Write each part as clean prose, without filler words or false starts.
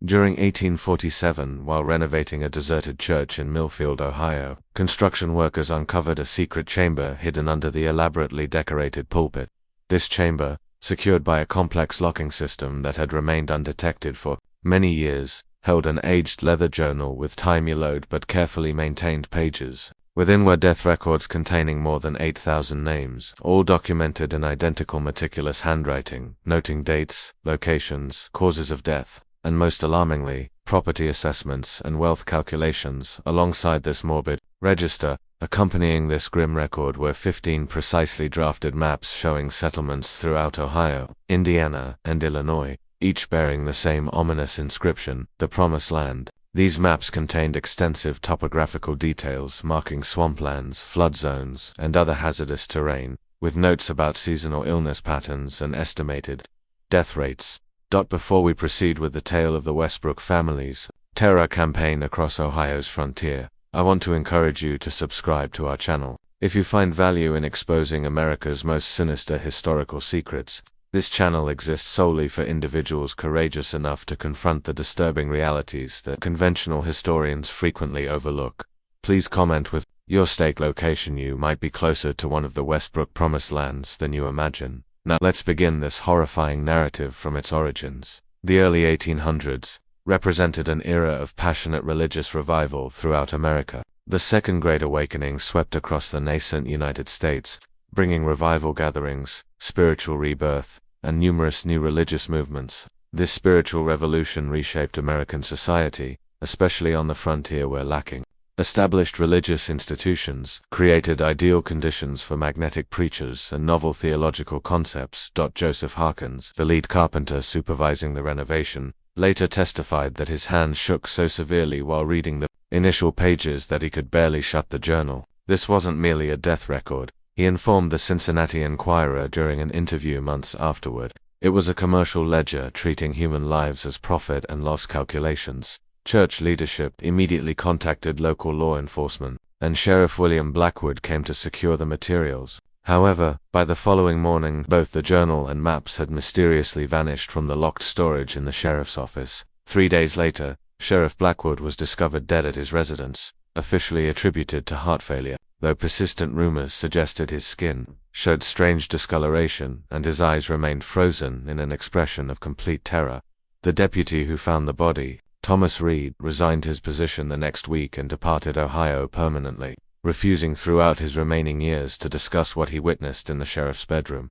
During 1847, while renovating a deserted church in Millfield, Ohio, construction workers uncovered a secret chamber hidden under the elaborately decorated pulpit. This chamber, secured by a complex locking system that had remained undetected for many years, held an aged leather journal with time-yellowed but carefully maintained pages. Within were death records containing more than 8,000 names, all documented in identical meticulous handwriting, noting dates, locations, causes of death, and most alarmingly, property assessments and wealth calculations. Alongside this morbid register, accompanying this grim record were 15 precisely drafted maps showing settlements throughout Ohio, Indiana, and Illinois, each bearing the same ominous inscription, the Promised Land. These maps contained extensive topographical details marking swamplands, flood zones, and other hazardous terrain, with notes about seasonal illness patterns and estimated death rates. Before we proceed with the tale of the Westbrook family's terror campaign across Ohio's frontier, I want to encourage you to subscribe to our channel. If you find value in exposing America's most sinister historical secrets, this channel exists solely for individuals courageous enough to confront the disturbing realities that conventional historians frequently overlook. Please comment with your state location. You might be closer to one of the Westbrook Promised Lands than you imagine. Now let's begin this horrifying narrative from its origins. The early 1800s represented an era of passionate religious revival throughout America. The Second Great Awakening swept across the nascent United States, bringing revival gatherings, spiritual rebirth, and numerous new religious movements. This spiritual revolution reshaped American society, especially on the frontier where lacking established religious institutions created ideal conditions for magnetic preachers and novel theological concepts. Joseph Harkins, the lead carpenter supervising the renovation, later testified that his hands shook so severely while reading the initial pages that he could barely shut the journal. This wasn't merely a death record, he informed the Cincinnati Enquirer during an interview months afterward. It was a commercial ledger treating human lives as profit and loss calculations. Church leadership immediately contacted local law enforcement, and Sheriff William Blackwood came to secure the materials. However, by the following morning, both the journal and maps had mysteriously vanished from the locked storage in the sheriff's office. 3 days later, Sheriff Blackwood was discovered dead at his residence, officially attributed to heart failure, though persistent rumors suggested his skin showed strange discoloration and his eyes remained frozen in an expression of complete terror. The deputy who found the body, Thomas Reed, resigned his position the next week and departed Ohio permanently, refusing throughout his remaining years to discuss what he witnessed in the sheriff's bedroom.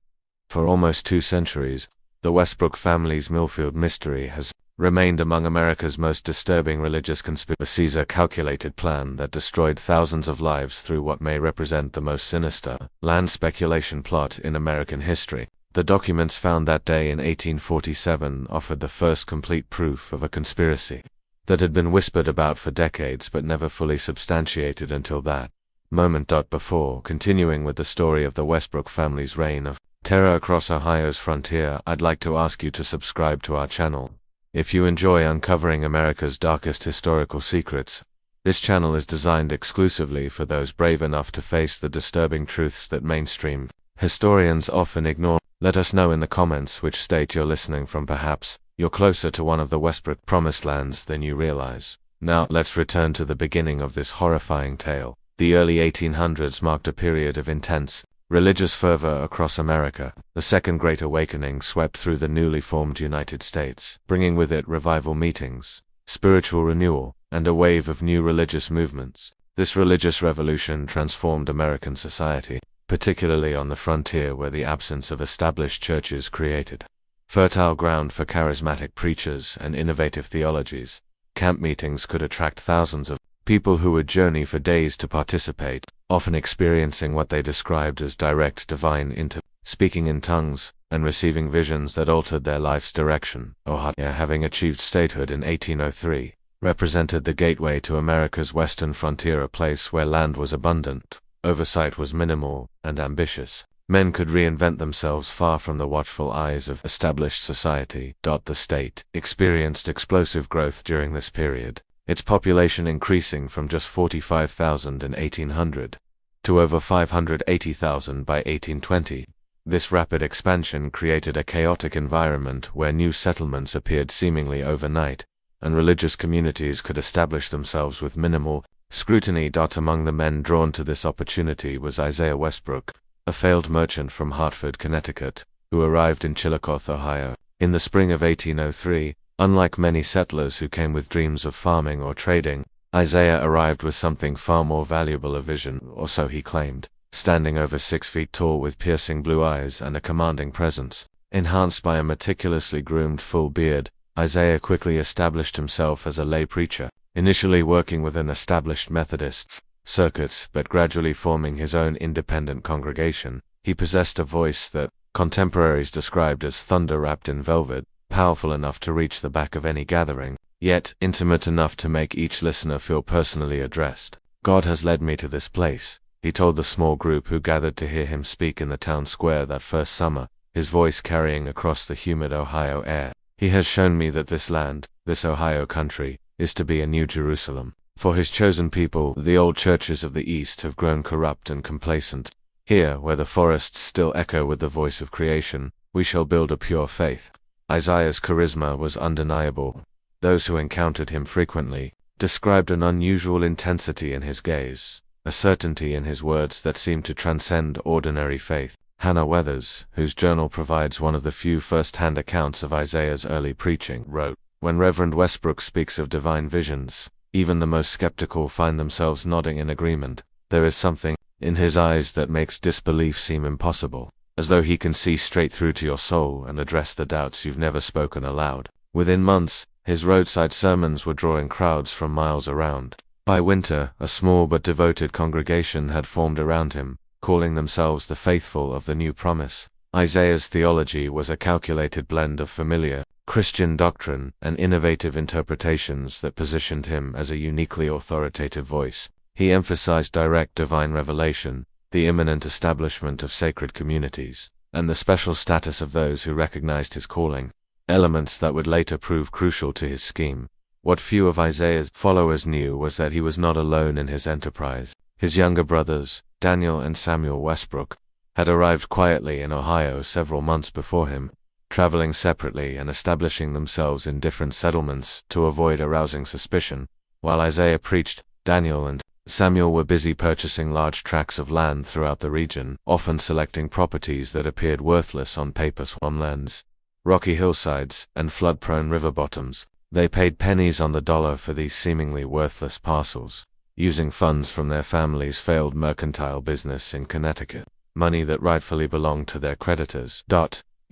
For almost 2 centuries, the Westbrook family's Millfield mystery has remained among America's most disturbing religious conspiracies, a calculated plan that destroyed thousands of lives through what may represent the most sinister land speculation plot in American history. The documents found that day in 1847 offered the first complete proof of a conspiracy that had been whispered about for decades but never fully substantiated until that moment. Before continuing with the story of the Westbrook family's reign of terror across Ohio's frontier, I'd like to ask you to subscribe to our channel. If you enjoy uncovering America's darkest historical secrets, this channel is designed exclusively for those brave enough to face the disturbing truths that mainstream historians often ignore. Let us know in the comments which state you're listening from. Perhaps you're closer to one of the Westbrook Promised Lands than you realize. Now, let's return to the beginning of this horrifying tale. The early 1800s marked a period of intense religious fervor across America. The Second Great Awakening swept through the newly formed United States, bringing with it revival meetings, spiritual renewal, and a wave of new religious movements. This religious revolution transformed American society, particularly on the frontier where the absence of established churches created fertile ground for charismatic preachers and innovative theologies. Camp meetings could attract thousands of people who would journey for days to participate, often experiencing what they described as direct divine speaking in tongues, and receiving visions that altered their life's direction. Ohio, having achieved statehood in 1803, represented the gateway to America's western frontier, a place where land was abundant, oversight was minimal, and ambitious men could reinvent themselves far from the watchful eyes of established society. The state experienced explosive growth during this period, its population increasing from just 45,000 in 1800 to over 580,000 by 1820. This rapid expansion created a chaotic environment where new settlements appeared seemingly overnight. and religious communities could establish themselves with minimal scrutiny. Among the men drawn to this opportunity was Isaiah Westbrook, a failed merchant from Hartford, Connecticut, who arrived in Chillicothe, Ohio, in the spring of 1803. Unlike many settlers who came with dreams of farming or trading, Isaiah arrived with something far more valuable, a vision, or so he claimed. Standing over 6 feet tall with piercing blue eyes and a commanding presence, enhanced by a meticulously groomed full beard, Isaiah quickly established himself as a lay preacher, initially working with an established Methodist circuits but gradually forming his own independent congregation. He possessed a voice that contemporaries described as thunder wrapped in velvet, powerful enough to reach the back of any gathering, yet intimate enough to make each listener feel personally addressed. "God has led me to this place," he told the small group who gathered to hear him speak in the town square that first summer, his voice carrying across the humid Ohio air. "He has shown me that this land, this Ohio country, is to be a new Jerusalem. For his chosen people, the old churches of the East have grown corrupt and complacent. Here, where the forests still echo with the voice of creation, we shall build a pure faith." Isaiah's charisma was undeniable. Those who encountered him frequently described an unusual intensity in his gaze, a certainty in his words that seemed to transcend ordinary faith. Hannah Weathers, whose journal provides one of the few first-hand accounts of Isaiah's early preaching, wrote, "When Reverend Westbrook speaks of divine visions, even the most skeptical find themselves nodding in agreement. There is something in his eyes that makes disbelief seem impossible, as though he can see straight through to your soul and address the doubts you've never spoken aloud." Within months, his roadside sermons were drawing crowds from miles around. By winter, a small but devoted congregation had formed around him, calling themselves the faithful of the new promise. Isaiah's theology was a calculated blend of familiar Christian doctrine and innovative interpretations that positioned him as a uniquely authoritative voice. He emphasized direct divine revelation, the imminent establishment of sacred communities, and the special status of those who recognized his calling, elements that would later prove crucial to his scheme. What few of Isaiah's followers knew was that he was not alone in his enterprise. His younger brothers, Daniel and Samuel Westbrook, had arrived quietly in Ohio several months before him, traveling separately and establishing themselves in different settlements to avoid arousing suspicion. While Isaiah preached, Daniel and Samuel were busy purchasing large tracts of land throughout the region, often selecting properties that appeared worthless on paper: swamplands, rocky hillsides, and flood-prone river bottoms. They paid pennies on the dollar for these seemingly worthless parcels, using funds from their family's failed mercantile business in Connecticut, money that rightfully belonged to their creditors.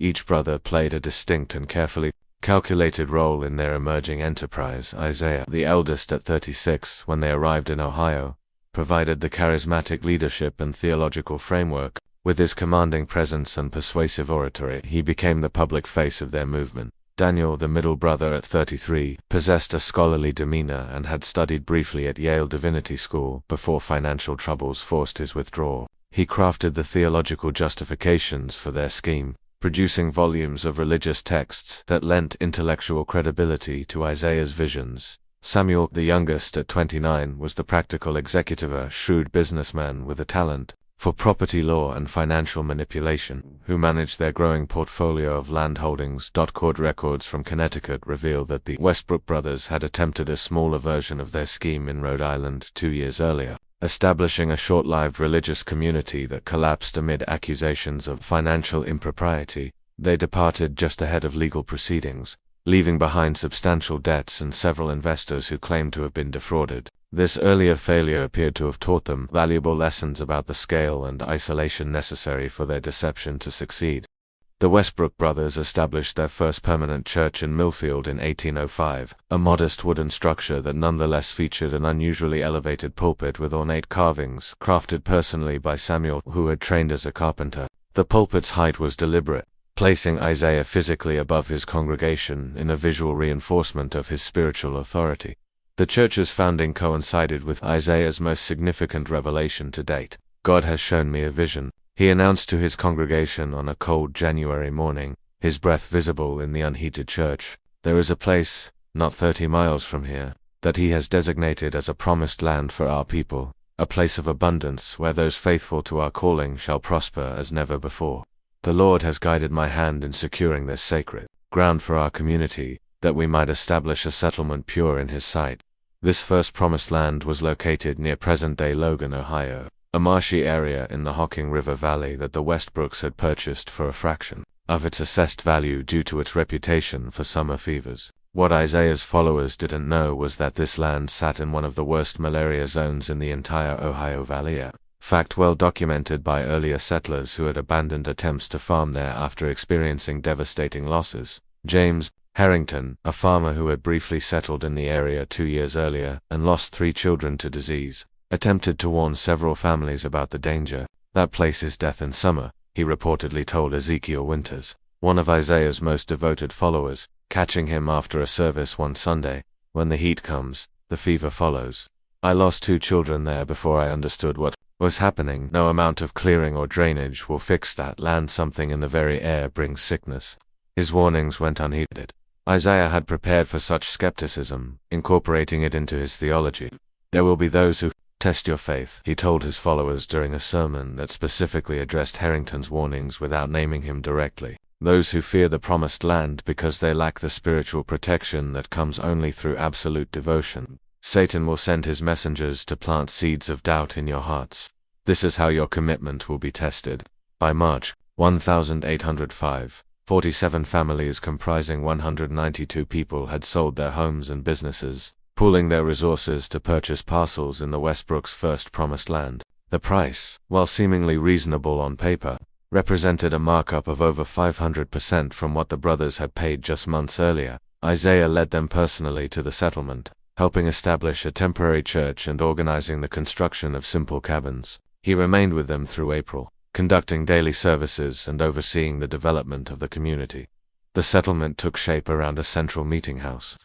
Each brother played a distinct and carefully calculated role in their emerging enterprise. Isaiah, the eldest at 36 when they arrived in Ohio, provided the charismatic leadership and theological framework. With his commanding presence and persuasive oratory, he became the public face of their movement. Daniel, the middle brother at 33, possessed a scholarly demeanor and had studied briefly at Yale Divinity School before financial troubles forced his withdrawal. He crafted the theological justifications for their scheme, producing volumes of religious texts that lent intellectual credibility to Isaiah's visions. Samuel, the youngest at 29, was the practical executive, a shrewd businessman with a talent for property law and financial manipulation, who managed their growing portfolio of land holdings. Court records from Connecticut reveal that the Westbrook brothers had attempted a smaller version of their scheme in Rhode Island 2 years earlier, establishing a short-lived religious community that collapsed amid accusations of financial impropriety. They departed just ahead of legal proceedings, leaving behind substantial debts and several investors who claimed to have been defrauded. This earlier failure appeared to have taught them valuable lessons about the scale and isolation necessary for their deception to succeed. The Westbrook brothers established their first permanent church in Millfield in 1805, a modest wooden structure that nonetheless featured an unusually elevated pulpit with ornate carvings crafted personally by Samuel, who had trained as a carpenter. The pulpit's height was deliberate, placing Isaiah physically above his congregation in a visual reinforcement of his spiritual authority. The church's founding coincided with Isaiah's most significant revelation to date. "God has shown me a vision," he announced to his congregation on a cold January morning, his breath visible in the unheated church. "There is a place, not 30 miles from here, that he has designated as a promised land for our people, a place of abundance where those faithful to our calling shall prosper as never before. The Lord has guided my hand in securing this sacred ground for our community, that we might establish a settlement pure in his sight. This first promised land was located near present-day Logan, Ohio, a marshy area in the Hocking River Valley that the Westbrooks had purchased for a fraction of its assessed value due to its reputation for summer fevers. What Isaiah's followers didn't know was that this land sat in one of the worst malaria zones in the entire Ohio Valley, a fact well documented by earlier settlers who had abandoned attempts to farm there after experiencing devastating losses. James Harrington, a farmer who had briefly settled in the area 2 years earlier and lost 3 children to disease, attempted to warn several families about the danger. "That place is death in summer," he reportedly told Ezekiel Winters, one of Isaiah's most devoted followers, catching him after a service one Sunday. "When the heat comes, the fever follows. I lost 2 children there before I understood what was happening. No amount of clearing or drainage will fix that land. Something in the very air brings sickness." His warnings went unheeded. Isaiah had prepared for such skepticism, incorporating it into his theology. "There will be those who test your faith," he told his followers during a sermon that specifically addressed Harrington's warnings without naming him directly. "Those who fear the promised land because they lack the spiritual protection that comes only through absolute devotion. Satan will send his messengers to plant seeds of doubt in your hearts. This is how your commitment will be tested." By March 1805, 47 families comprising 192 people had sold their homes and businesses, pooling their resources to purchase parcels in the Westbrooks' first promised land. The price, while seemingly reasonable on paper, represented a markup of over 500% from what the brothers had paid just months earlier. Isaiah led them personally to the settlement, helping establish a temporary church and organizing the construction of simple cabins. He remained with them through April, conducting daily services and overseeing the development of the community. The settlement took shape around a central meeting house,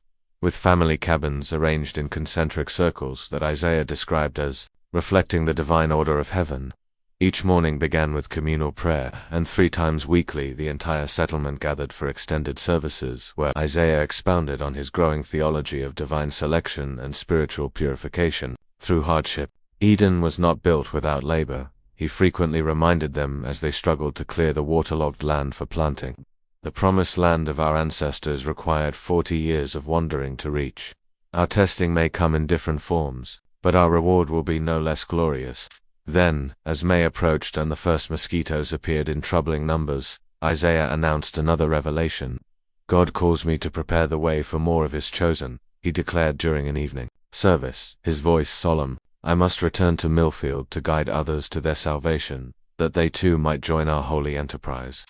with family cabins arranged in concentric circles that Isaiah described as reflecting the divine order of heaven. Each morning began with communal prayer, and 3 times weekly the entire settlement gathered for extended services where Isaiah expounded on his growing theology of divine selection and spiritual purification through hardship. Eden was not built without labor, he frequently reminded them as they struggled to clear the waterlogged land for planting. The promised land of our ancestors required 40 years of wandering to reach. Our testing may come in different forms, but our reward will be no less glorious. Then, as May approached and the first mosquitoes appeared in troubling numbers, Isaiah announced another revelation. "God calls me to prepare the way for more of his chosen," he declared during an evening service, his voice solemn. "I must return to Millfield to guide others to their salvation, that they too might join our holy enterprise."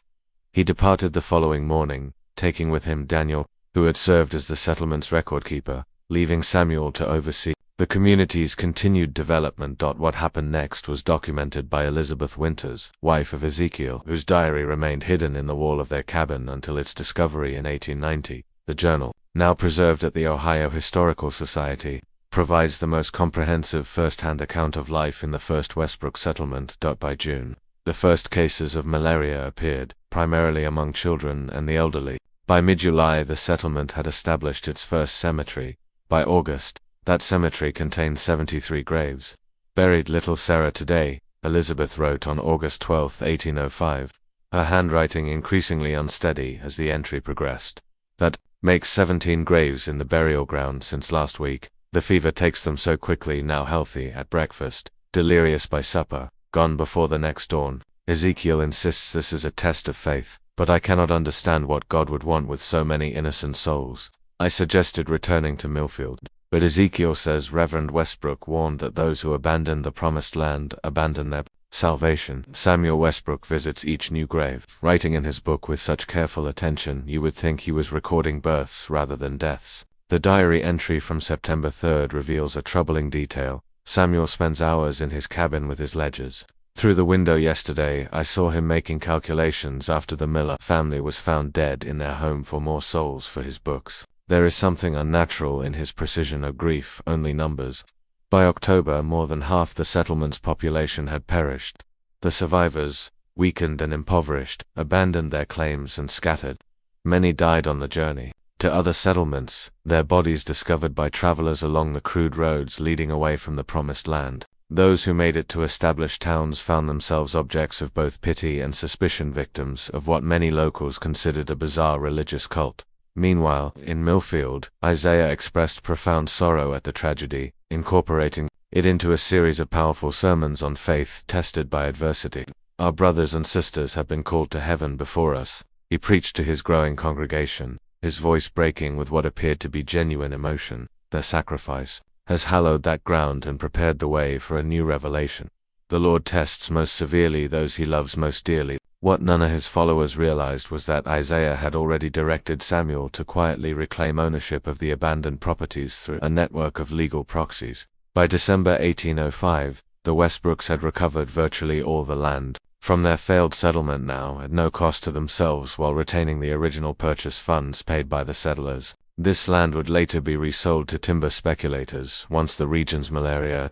He departed the following morning, taking with him Daniel, who had served as the settlement's record keeper, leaving Samuel to oversee the community's continued development. What happened next was documented by Elizabeth Winters, wife of Ezekiel, whose diary remained hidden in the wall of their cabin until its discovery in 1890. The journal, now preserved at the Ohio Historical Society, provides the most comprehensive first-hand account of life in the first Westbrook settlement. By June, the first cases of malaria appeared, primarily among children and the elderly. By mid-July, the settlement had established its first cemetery. By August, that cemetery contained 73 graves. "Buried little Sarah today," Elizabeth wrote on August 12, 1805, her handwriting increasingly unsteady as the entry progressed. "That makes 17 graves in the burial ground since last week. The fever takes them so quickly, now healthy at breakfast, delirious by supper, gone before the next dawn." Ezekiel insists this is a test of faith, but I cannot understand what God would want with so many innocent souls. I suggested returning to Millfield, but Ezekiel says Reverend Westbrook warned that those who abandon the promised land abandon their salvation. Samuel Westbrook visits each new grave, writing in his book with such careful attention you would think he was recording births rather than deaths. The diary entry from September 3rd reveals a troubling detail. Samuel spends hours in his cabin with his ledgers. "Through the window yesterday, I saw him making calculations after the Miller family was found dead in their home for more souls for his books. There is something unnatural in his precision of grief, only numbers." By October, more than half the settlement's population had perished. The survivors, weakened and impoverished, abandoned their claims and scattered. Many died on the journey to other settlements, their bodies discovered by travelers along the crude roads leading away from the promised land. Those who made it to established towns found themselves objects of both pity and suspicion, victims of what many locals considered a bizarre religious cult. Meanwhile, in Millfield, Isaiah expressed profound sorrow at the tragedy, incorporating it into a series of powerful sermons on faith tested by adversity. Our brothers and sisters have been called to heaven before us, he preached to his growing congregation, his voice breaking with what appeared to be genuine emotion. Their sacrifice has hallowed that ground and prepared the way for a new revelation. The Lord tests most severely those he loves most dearly. What none of his followers realized was that Isaiah had already directed Samuel to quietly reclaim ownership of the abandoned properties through a network of legal proxies. By December 1805, the Westbrooks had recovered virtually all the land from their failed settlement, now at no cost to themselves, while retaining the original purchase funds paid by the settlers. This land would later be resold to timber speculators once the region's malaria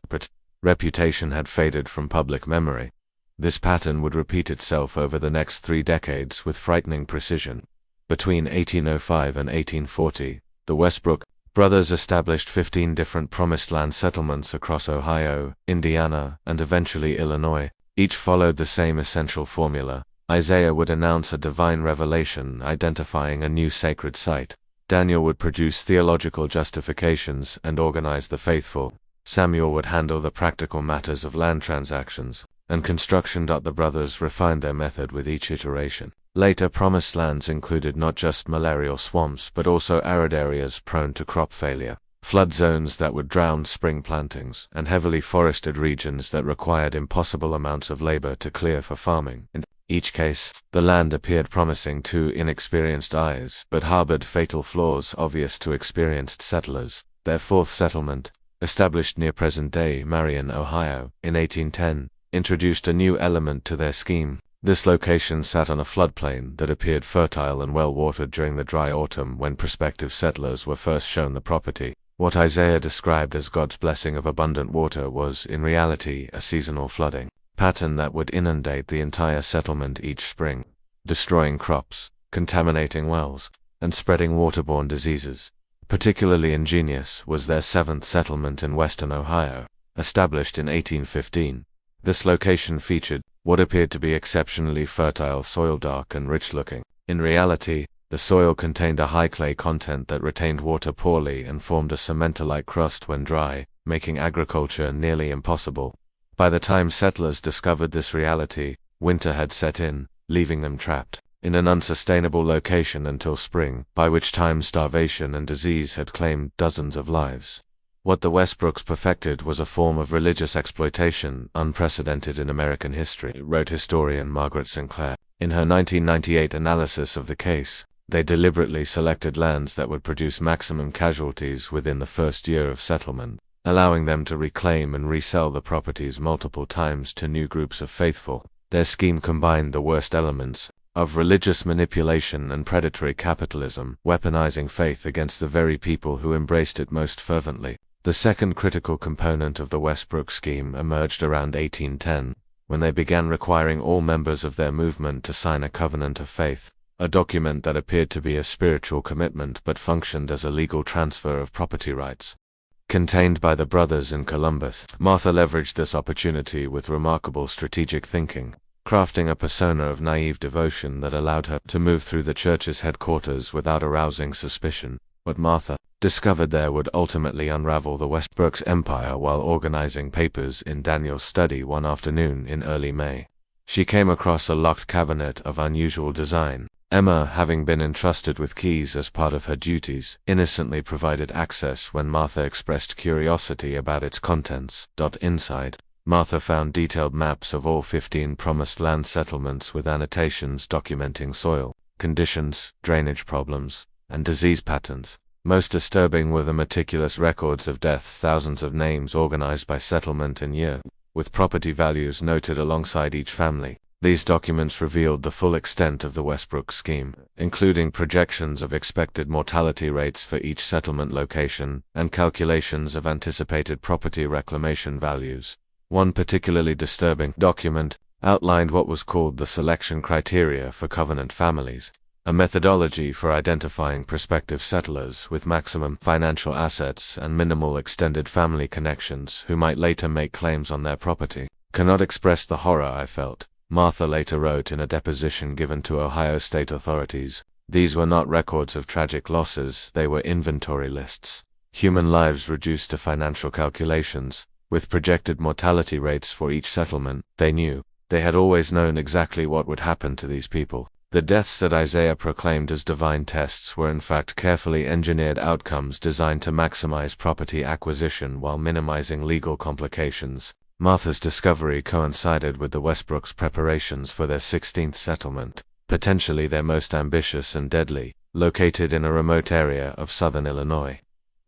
reputation had faded from public memory. This pattern would repeat itself over the next 3 decades with frightening precision. Between 1805 and 1840, the Westbrook brothers established 15 different promised land settlements across Ohio, Indiana, and eventually Illinois. Each followed the same essential formula. Isaiah would announce a divine revelation identifying a new sacred site. Daniel would produce theological justifications and organize the faithful. Samuel would handle the practical matters of land transactions and construction. The brothers refined their method with each iteration. Later promised lands included not just malarial swamps but also arid areas prone to crop failure, flood zones that would drown spring plantings, and heavily forested regions that required impossible amounts of labor to clear for farming. In each case, the land appeared promising to inexperienced eyes but harbored fatal flaws obvious to experienced settlers. Their fourth settlement, established near present-day Marion, Ohio, in 1810, introduced a new element to their scheme. This location sat on a floodplain that appeared fertile and well-watered during the dry autumn when prospective settlers were first shown the property. What Isaiah described as God's blessing of abundant water was, in reality, a seasonal flooding pattern that would inundate the entire settlement each spring, destroying crops, contaminating wells, and spreading waterborne diseases. Particularly ingenious was their seventh settlement in western Ohio, established in 1815. This location featured what appeared to be exceptionally fertile soil, dark and rich-looking. In reality, the soil contained a high clay content that retained water poorly and formed a cement-like crust when dry, making agriculture nearly impossible. By the time settlers discovered this reality, winter had set in, leaving them trapped in an unsustainable location until spring, by which time starvation and disease had claimed dozens of lives. What the Westbrooks perfected was a form of religious exploitation unprecedented in American history, wrote historian Margaret Sinclair. In her 1998 analysis of the case, they deliberately selected lands that would produce maximum casualties within the first year of settlement, allowing them to reclaim and resell the properties multiple times to new groups of faithful. Their scheme combined the worst elements of religious manipulation and predatory capitalism, weaponizing faith against the very people who embraced it most fervently. The second critical component of the Westbrook scheme emerged around 1810, when they began requiring all members of their movement to sign a covenant of faith, a document that appeared to be a spiritual commitment but functioned as a legal transfer of property rights. Contained by the brothers in Columbus, Martha leveraged this opportunity with remarkable strategic thinking, crafting a persona of naive devotion that allowed her to move through the church's headquarters without arousing suspicion. What Martha discovered there would ultimately unravel the Westbrooks' empire while organizing papers in Daniel's study one afternoon in early May. She came across a locked cabinet of unusual design. Emma, having been entrusted with keys as part of her duties, innocently provided access when Martha expressed curiosity about its contents. Inside, Martha found detailed maps of all 15 promised land settlements with annotations documenting soil conditions, drainage problems, and disease patterns. Most disturbing were the meticulous records of death, thousands of names organized by settlement and year, with property values noted alongside each family. These documents revealed the full extent of the Westbrook scheme, including projections of expected mortality rates for each settlement location and calculations of anticipated property reclamation values. One particularly disturbing document outlined what was called the selection criteria for covenant families, a methodology for identifying prospective settlers with maximum financial assets and minimal extended family connections who might later make claims on their property. "Cannot express the horror I felt," Martha later wrote in a deposition given to Ohio state authorities. These were not records of tragic losses, they were inventory lists. Human lives reduced to financial calculations, with projected mortality rates for each settlement. They knew. They had always known exactly what would happen to these people. The deaths that Isaiah proclaimed as divine tests were in fact carefully engineered outcomes designed to maximize property acquisition while minimizing legal complications. Martha's discovery coincided with the Westbrooks' preparations for their 16th settlement, potentially their most ambitious and deadly, located in a remote area of southern Illinois.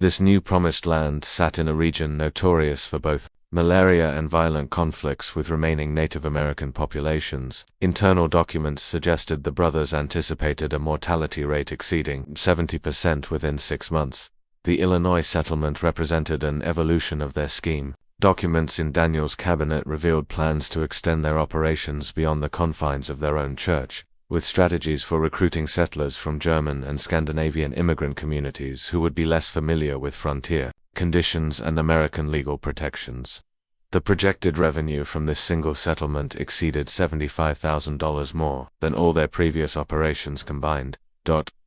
This new promised land sat in a region notorious for both malaria and violent conflicts with remaining Native American populations. Internal documents suggested the brothers anticipated a mortality rate exceeding 70% within 6 months. The Illinois settlement represented an evolution of their scheme. Documents in Daniel's cabinet revealed plans to extend their operations beyond the confines of their own church, with strategies for recruiting settlers from German and Scandinavian immigrant communities who would be less familiar with frontier conditions and American legal protections. The projected revenue from this single settlement exceeded $75,000 more than all their previous operations combined.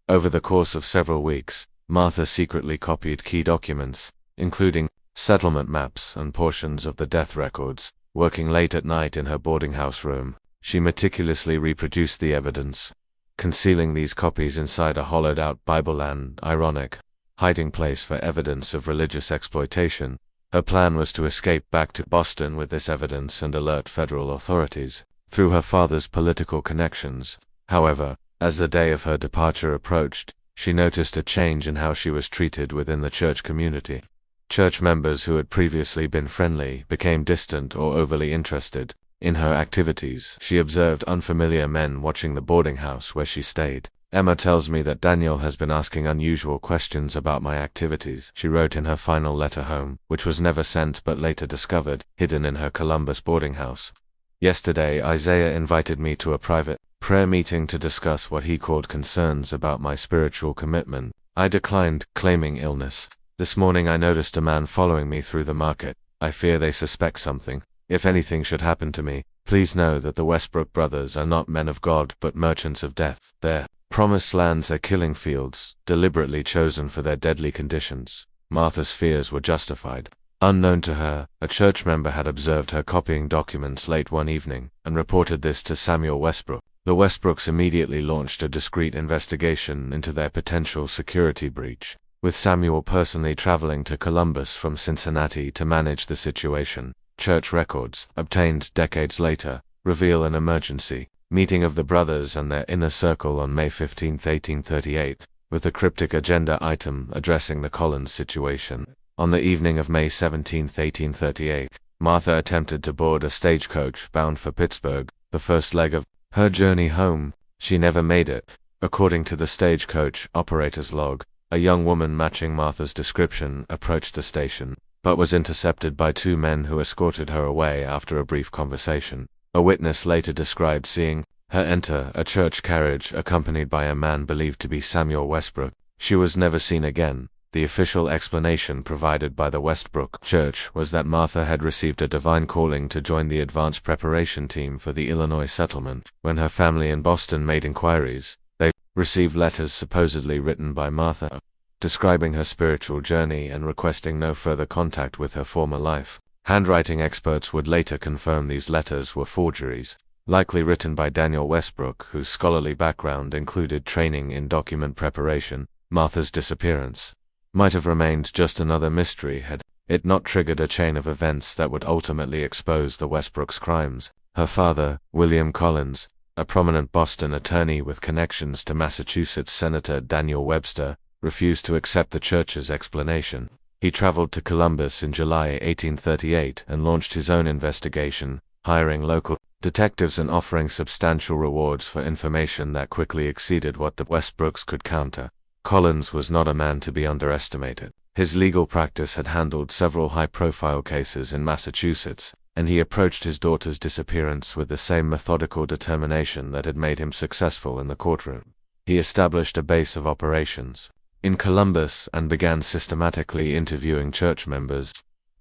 Over the course of several weeks, Martha secretly copied key documents, including settlement maps and portions of the death records. Working late at night in her boarding house room, she meticulously reproduced the evidence, concealing these copies inside a hollowed-out Bible and, ironic, hiding place for evidence of religious exploitation. Her plan was to escape back to Boston with this evidence and alert federal authorities through her father's political connections. However, as the day of her departure approached, she noticed a change in how she was treated within the church community. Church members who had previously been friendly became distant or overly interested in her activities. She observed unfamiliar men watching the boarding house where she stayed. Emma tells me that Daniel has been asking unusual questions about my activities, she wrote in her final letter home, which was never sent but later discovered, hidden in her Columbus boarding house. Yesterday, Isaiah invited me to a private prayer meeting to discuss what he called concerns about my spiritual commitment. I declined, claiming illness. This morning I noticed a man following me through the market. I fear they suspect something. If anything should happen to me, please know that the Westbrook brothers are not men of God but merchants of death. Their promised lands are killing fields, deliberately chosen for their deadly conditions. Martha's fears were justified. Unknown to her, a church member had observed her copying documents late one evening, and reported this to Samuel Westbrook. The Westbrooks immediately launched a discreet investigation into their potential security breach, with Samuel personally traveling to Columbus from Cincinnati to manage the situation. Church records, obtained decades later, reveal an emergency meeting of the brothers and their inner circle on May 15, 1838, with a cryptic agenda item addressing the Collins situation. On the evening of May 17, 1838, Martha attempted to board a stagecoach bound for Pittsburgh, the first leg of her journey home. She never made it. According to the stagecoach operator's log, a young woman matching Martha's description approached the station, but was intercepted by 2 men who escorted her away after a brief conversation. A witness later described seeing her enter a church carriage accompanied by a man believed to be Samuel Westbrook. She was never seen again. The official explanation provided by the Westbrook Church was that Martha had received a divine calling to join the advance preparation team for the Illinois settlement. When her family in Boston made inquiries, they received letters supposedly written by Martha, describing her spiritual journey and requesting no further contact with her former life. Handwriting experts would later confirm these letters were forgeries, likely written by Daniel Westbrook, whose scholarly background included training in document preparation. Martha's disappearance might have remained just another mystery had it not triggered a chain of events that would ultimately expose the Westbrooks' crimes. Her father, William Collins, a prominent Boston attorney with connections to Massachusetts Senator Daniel Webster, refused to accept the church's explanation. He traveled to Columbus in July 1838 and launched his own investigation, hiring local detectives and offering substantial rewards for information that quickly exceeded what the Westbrooks could counter. Collins was not a man to be underestimated. His legal practice had handled several high-profile cases in Massachusetts, and he approached his daughter's disappearance with the same methodical determination that had made him successful in the courtroom. He established a base of operations in Columbus and began systematically interviewing church members,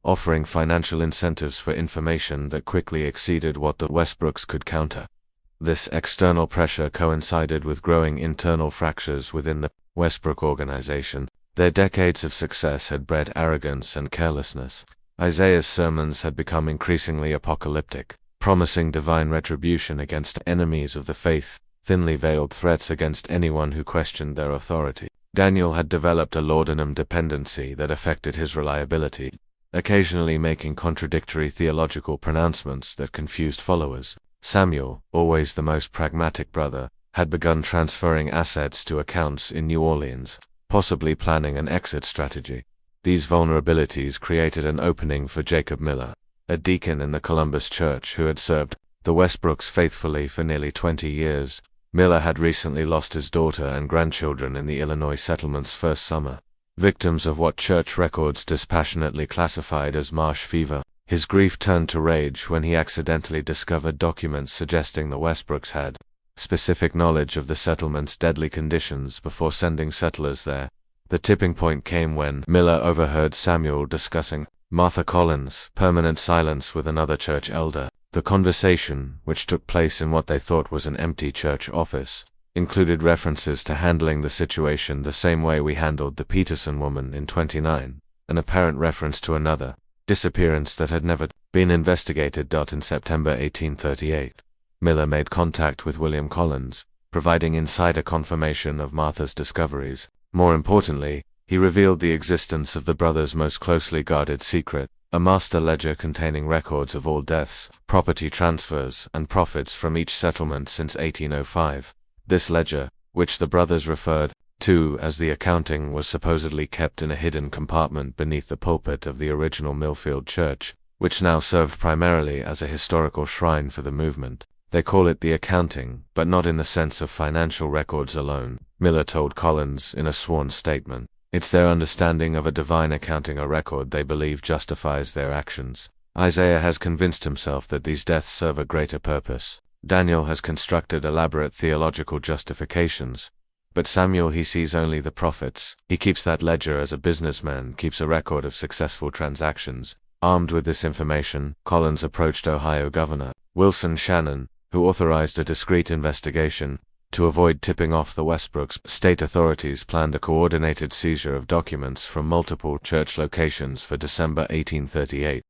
offering financial incentives for information that quickly exceeded what the Westbrooks could counter. This external pressure coincided with growing internal fractures within the Westbrook organization. Their decades of success had bred arrogance and carelessness. Isaiah's sermons had become increasingly apocalyptic, promising divine retribution against enemies of the faith, thinly veiled threats against anyone who questioned their authority. Daniel had developed a laudanum dependency that affected his reliability, occasionally making contradictory theological pronouncements that confused followers. Samuel, always the most pragmatic brother, had begun transferring assets to accounts in New Orleans, possibly planning an exit strategy. These vulnerabilities created an opening for Jacob Miller, a deacon in the Columbus Church who had served the Westbrooks faithfully for nearly 20 years. Miller had recently lost his daughter and grandchildren in the Illinois settlement's first summer, victims of what church records dispassionately classified as marsh fever. His grief turned to rage when he accidentally discovered documents suggesting the Westbrooks had specific knowledge of the settlement's deadly conditions before sending settlers there. The tipping point came when Miller overheard Samuel discussing Martha Collins' permanent silence with another church elder. The conversation, which took place in what they thought was an empty church office, included references to handling the situation the same way we handled the Peterson woman in 29, an apparent reference to another disappearance that had never been investigated. In September 1838, Miller made contact with William Collins, providing insider confirmation of Martha's discoveries. More importantly, he revealed the existence of the brothers' most closely guarded secret, a master ledger containing records of all deaths, property transfers, and profits from each settlement since 1805. This ledger, which the brothers referred to as the accounting, was supposedly kept in a hidden compartment beneath the pulpit of the original Millfield Church, which now served primarily as a historical shrine for the movement. They call it the accounting, but not in the sense of financial records alone, Miller told Collins in a sworn statement. It's their understanding of a divine accounting, a record they believe justifies their actions. Isaiah has convinced himself that these deaths serve a greater purpose. Daniel has constructed elaborate theological justifications. But Samuel, he sees only the profits. He keeps that ledger as a businessman keeps a record of successful transactions. Armed with this information, Collins approached Ohio Governor Wilson Shannon, who authorized a discreet investigation. To avoid tipping off the Westbrooks, state authorities planned a coordinated seizure of documents from multiple church locations for December 1838.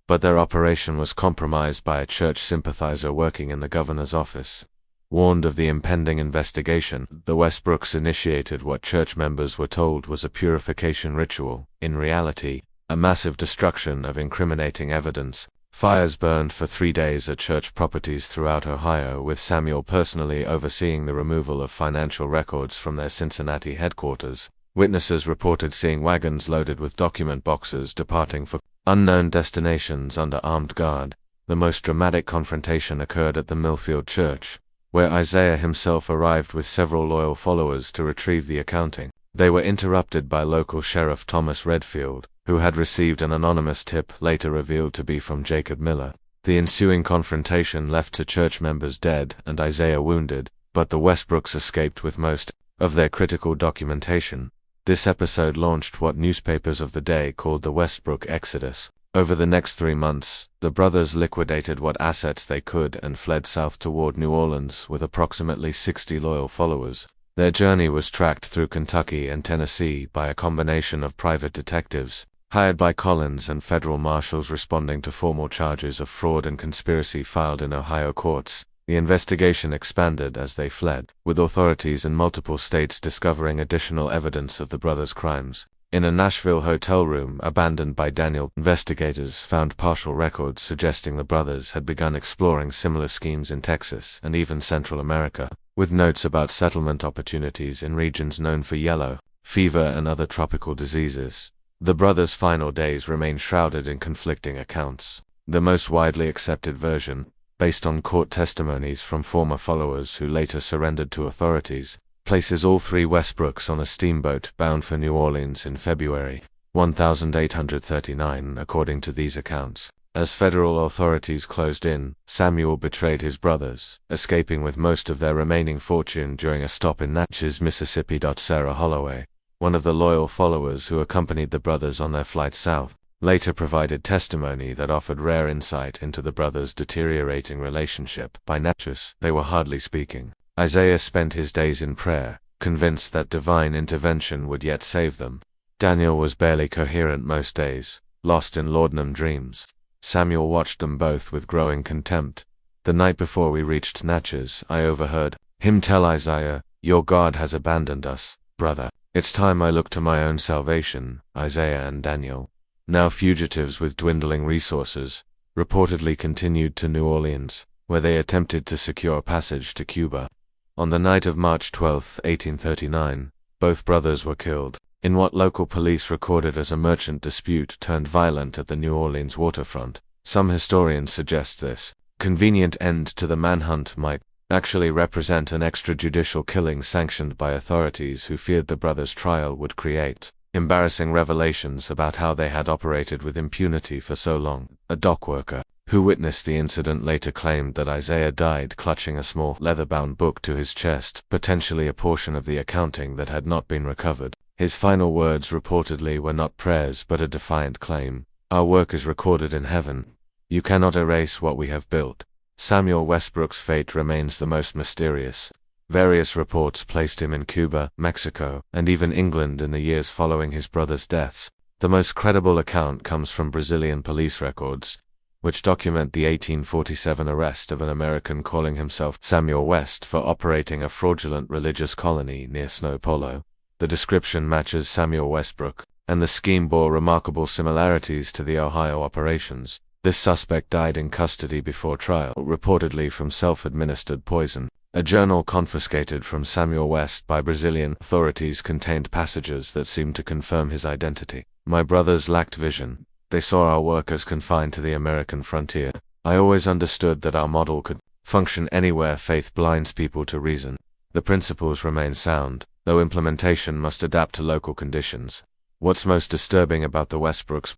But their operation was compromised by a church sympathizer working in the governor's office. Warned of the impending investigation, the Westbrooks initiated what church members were told was a purification ritual. In reality, a massive destruction of incriminating evidence. Fires burned for 3 days at church properties throughout Ohio, with Samuel personally overseeing the removal of financial records from their Cincinnati headquarters. Witnesses reported seeing wagons loaded with document boxes departing for unknown destinations under armed guard. The most dramatic confrontation occurred at the Millfield Church, where Isaiah himself arrived with several loyal followers to retrieve the accounting. They were interrupted by local Sheriff Thomas Redfield, who had received an anonymous tip later revealed to be from Jacob Miller. The ensuing confrontation left two church members dead and Isaiah wounded, but the Westbrooks escaped with most of their critical documentation. This episode launched what newspapers of the day called the Westbrook Exodus. Over the next 3 months, the brothers liquidated what assets they could and fled south toward New Orleans with approximately 60 loyal followers. Their journey was tracked through Kentucky and Tennessee by a combination of private detectives, hired by Collins, and federal marshals responding to formal charges of fraud and conspiracy filed in Ohio courts. The investigation expanded as they fled, with authorities in multiple states discovering additional evidence of the brothers' crimes. In a Nashville hotel room abandoned by Daniel, investigators found partial records suggesting the brothers had begun exploring similar schemes in Texas and even Central America, with notes about settlement opportunities in regions known for yellow fever and other tropical diseases. The brothers' final days remain shrouded in conflicting accounts. The most widely accepted version, based on court testimonies from former followers who later surrendered to authorities, places all three Westbrooks on a steamboat bound for New Orleans in February 1839, according to these accounts. As federal authorities closed in, Samuel betrayed his brothers, escaping with most of their remaining fortune during a stop in Natchez, Mississippi. Sarah Holloway, one of the loyal followers who accompanied the brothers on their flight south, later provided testimony that offered rare insight into the brothers' deteriorating relationship. By Natchez, they were hardly speaking. Isaiah spent his days in prayer, convinced that divine intervention would yet save them. Daniel was barely coherent most days, lost in laudanum dreams. Samuel watched them both with growing contempt. The night before we reached Natchez, I overheard him tell Isaiah, "Your God has abandoned us, brother. It's time I look to my own salvation." Isaiah and Daniel, now fugitives with dwindling resources, reportedly continued to New Orleans, where they attempted to secure passage to Cuba. On the night of March 12, 1839, both brothers were killed, in what local police recorded as a merchant dispute turned violent at the New Orleans waterfront. Some historians suggest this convenient end to the manhunt might actually represent an extrajudicial killing sanctioned by authorities who feared the brothers' trial would create embarrassing revelations about how they had operated with impunity for so long. A dock worker who witnessed the incident later claimed that Isaiah died clutching a small leather-bound book to his chest, potentially a portion of the accounting that had not been recovered. His final words reportedly were not prayers but a defiant claim. "Our work is recorded in heaven. You cannot erase what we have built." Samuel Westbrook's fate remains the most mysterious. Various reports placed him in Cuba, Mexico, and even England in the years following his brothers' deaths. The most credible account comes from Brazilian police records, which document the 1847 arrest of an American calling himself Samuel West for operating a fraudulent religious colony near Snow Polo. The description matches Samuel Westbrook, and the scheme bore remarkable similarities to the Ohio operations. This suspect died in custody before trial, reportedly from self-administered poison. A journal confiscated from Samuel West by Brazilian authorities contained passages that seemed to confirm his identity. My brothers lacked vision. They saw our work as confined to the American frontier. I always understood that our model could function anywhere faith blinds people to reason. The principles remain sound, though implementation must adapt to local conditions. What's most disturbing about the Westbrooks